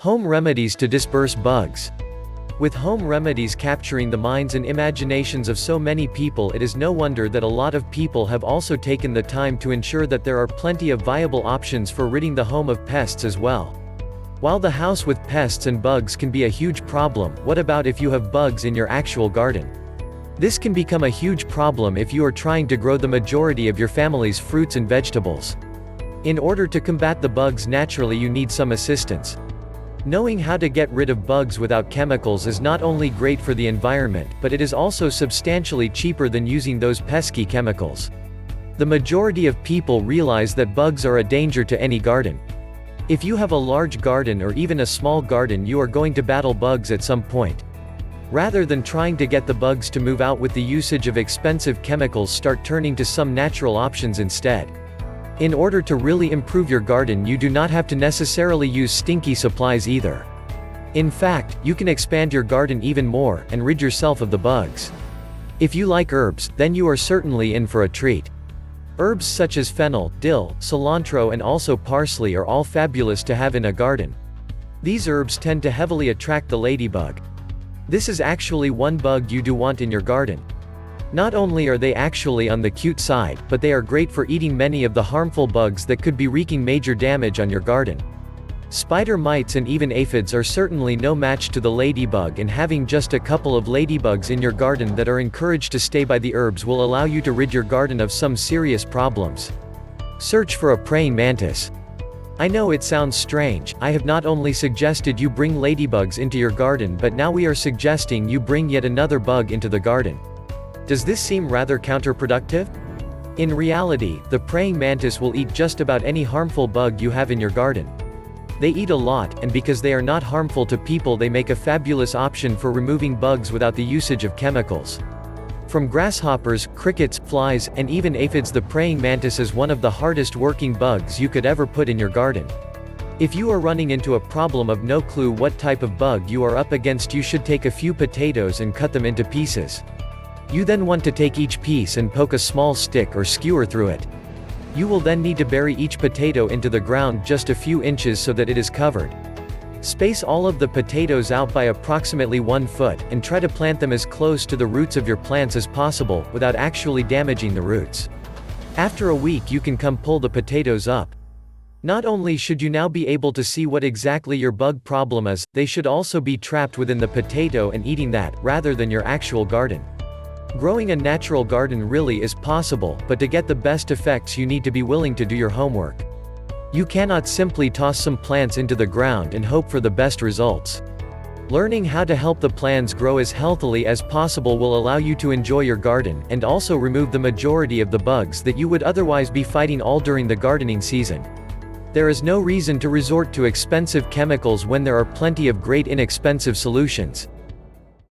Home remedies to disperse bugs. With home remedies capturing the minds and imaginations of so many people, it is no wonder that a lot of people have also taken the time to ensure that there are plenty of viable options for ridding the home of pests as well. While the house with pests and bugs can be a huge problem, what about if you have bugs in your actual garden? This can become a huge problem if you are trying to grow the majority of your family's fruits and vegetables. In order to combat the bugs naturally, you need some assistance. Knowing how to get rid of bugs without chemicals is not only great for the environment, but it is also substantially cheaper than using those pesky chemicals. The majority of people realize that bugs are a danger to any garden. If you have a large garden or even a small garden, you are going to battle bugs at some point. Rather than trying to get the bugs to move out with the usage of expensive chemicals, start turning to some natural options instead. In order to really improve your garden, you do not have to necessarily use stinky supplies either. In fact, you can expand your garden even more, and rid yourself of the bugs. If you like herbs, then you are certainly in for a treat. Herbs such as fennel, dill, cilantro and also parsley are all fabulous to have in a garden. These herbs tend to heavily attract the ladybug. This is actually one bug you do want in your garden. Not only are they actually on the cute side, but they are great for eating many of the harmful bugs that could be wreaking major damage on your garden. Spider mites and even aphids are certainly no match to the ladybug, and having just a couple of ladybugs in your garden that are encouraged to stay by the herbs will allow you to rid your garden of some serious problems. Search for a praying mantis. I know it sounds strange. I have not only suggested you bring ladybugs into your garden, but now we are suggesting you bring yet another bug into the garden. Does this seem rather counterproductive? In reality, the praying mantis will eat just about any harmful bug you have in your garden. They eat a lot, and because they are not harmful to people, they make a fabulous option for removing bugs without the usage of chemicals. From grasshoppers, crickets, flies, and even aphids, the praying mantis is one of the hardest working bugs you could ever put in your garden. If you are running into a problem of no clue what type of bug you are up against, you should take a few potatoes and cut them into pieces. You then want to take each piece and poke a small stick or skewer through it. You will then need to bury each potato into the ground just a few inches so that it is covered. Space all of the potatoes out by approximately 1 foot, and try to plant them as close to the roots of your plants as possible, without actually damaging the roots. After a week you can come pull the potatoes up. Not only should you now be able to see what exactly your bug problem is, they should also be trapped within the potato and eating that, rather than your actual garden. Growing a natural garden really is possible, but to get the best effects you need to be willing to do your homework. You cannot simply toss some plants into the ground and hope for the best results. Learning how to help the plants grow as healthily as possible will allow you to enjoy your garden, and also remove the majority of the bugs that you would otherwise be fighting all during the gardening season. There is no reason to resort to expensive chemicals when there are plenty of great inexpensive solutions.